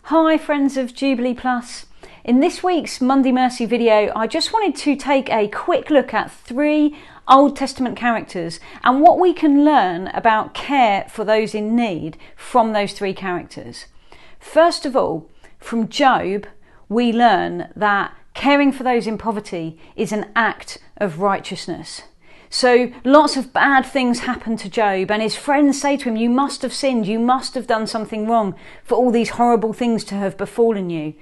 Hi friends of Jubilee Plus. In this week's Monday Mercy video, I just wanted to take a quick look at 3 Old Testament characters and what we can learn about care for those in need from those 3 characters. First of all, from Job, we learn that caring for those in poverty is an act of righteousness. So lots of bad things happen to Job, and his friends say to him, you must have sinned, you must have done something wrong for all these horrible things to have befallen you.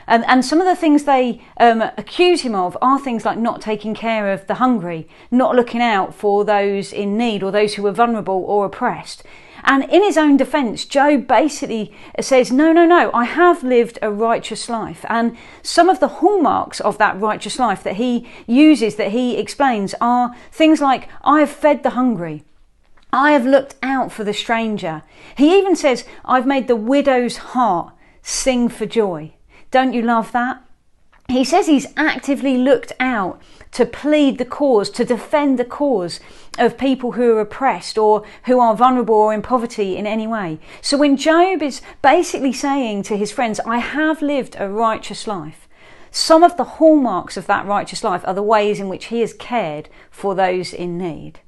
And some of the things they accuse him of are things like not taking care of the hungry, not looking out for those in need or those who are vulnerable or oppressed. And in his own defence, Job basically says, no, I have lived a righteous life. And some of the hallmarks of that righteous life that he uses, that he explains, are things like, I have fed the hungry. I have looked out for the stranger. He even says, I've made the widow's heart sing for joy. Don't you love that? He says he's actively looked out to plead the cause, to defend the cause of people who are oppressed or who are vulnerable or in poverty in any way. So when Job is basically saying to his friends, I have lived a righteous life, some of the hallmarks of that righteous life are the ways in which he has cared for those in need.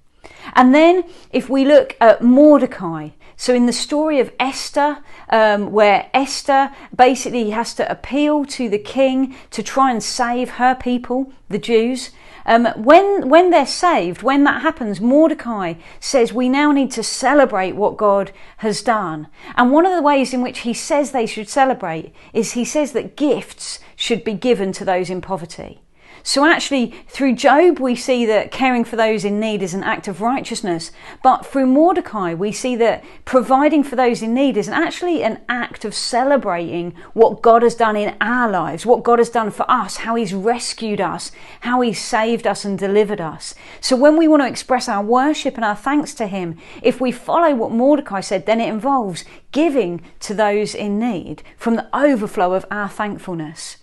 And then if we look at Mordecai, so in the story of Esther, where Esther basically has to appeal to the king to try and save her people, the Jews, when they're saved, when that happens, Mordecai says we now need to celebrate what God has done. And one of the ways in which he says they should celebrate is he says that gifts should be given to those in poverty. So actually, through Job, we see that caring for those in need is an act of righteousness. But through Mordecai, we see that providing for those in need is actually an act of celebrating what God has done in our lives, what God has done for us, how he's rescued us, how he's saved us and delivered us. So when we want to express our worship and our thanks to him, if we follow what Mordecai said, then it involves giving to those in need from the overflow of our thankfulness.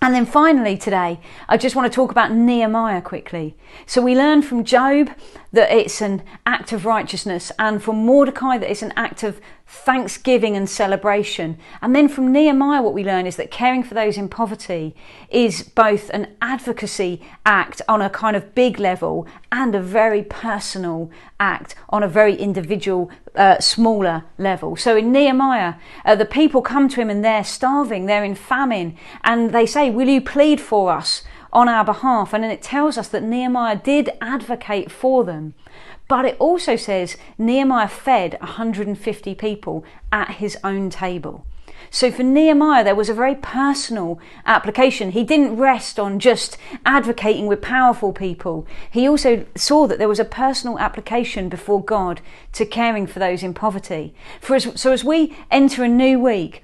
And then finally today, I just want to talk about Nehemiah quickly. So we learn from Job that it's an act of righteousness, and from Mordecai that it's an act of thanksgiving and celebration. And then from Nehemiah what we learn is that caring for those in poverty is both an advocacy act on a kind of big level and a very personal act on a very individual, smaller level. So in Nehemiah, the people come to him and they're starving, they're in famine, and they say, will you plead for us on our behalf? And then it tells us that Nehemiah did advocate for them. But it also says Nehemiah fed 150 people at his own table. So for Nehemiah, there was a very personal application. He didn't rest on just advocating with powerful people. He also saw that there was a personal application before God to caring for those in poverty. So as we enter a new week,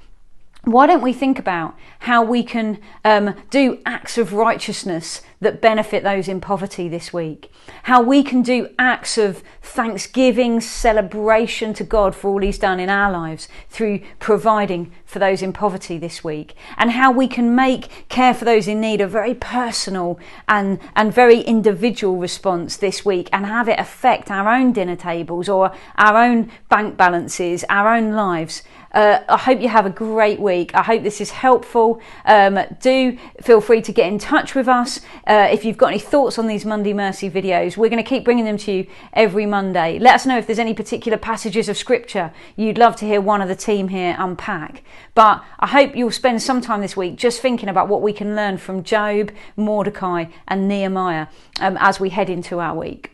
why don't we think about how we can do acts of righteousness that benefit those in poverty this week? How we can do acts of thanksgiving, celebration to God for all he's done in our lives through providing for those in poverty this week? And how we can make care for those in need a very personal and very individual response this week, and have it affect our own dinner tables or our own bank balances, our own lives. I hope you have a great week. I hope this is helpful. Do feel free to get in touch with us if you've got any thoughts on these Monday Mercy videos. We're going to keep bringing them to you every Monday. Let us know if there's any particular passages of scripture you'd love to hear one of the team here unpack. But I hope you'll spend some time this week just thinking about what we can learn from Job, Mordecai and Nehemiah as we head into our week.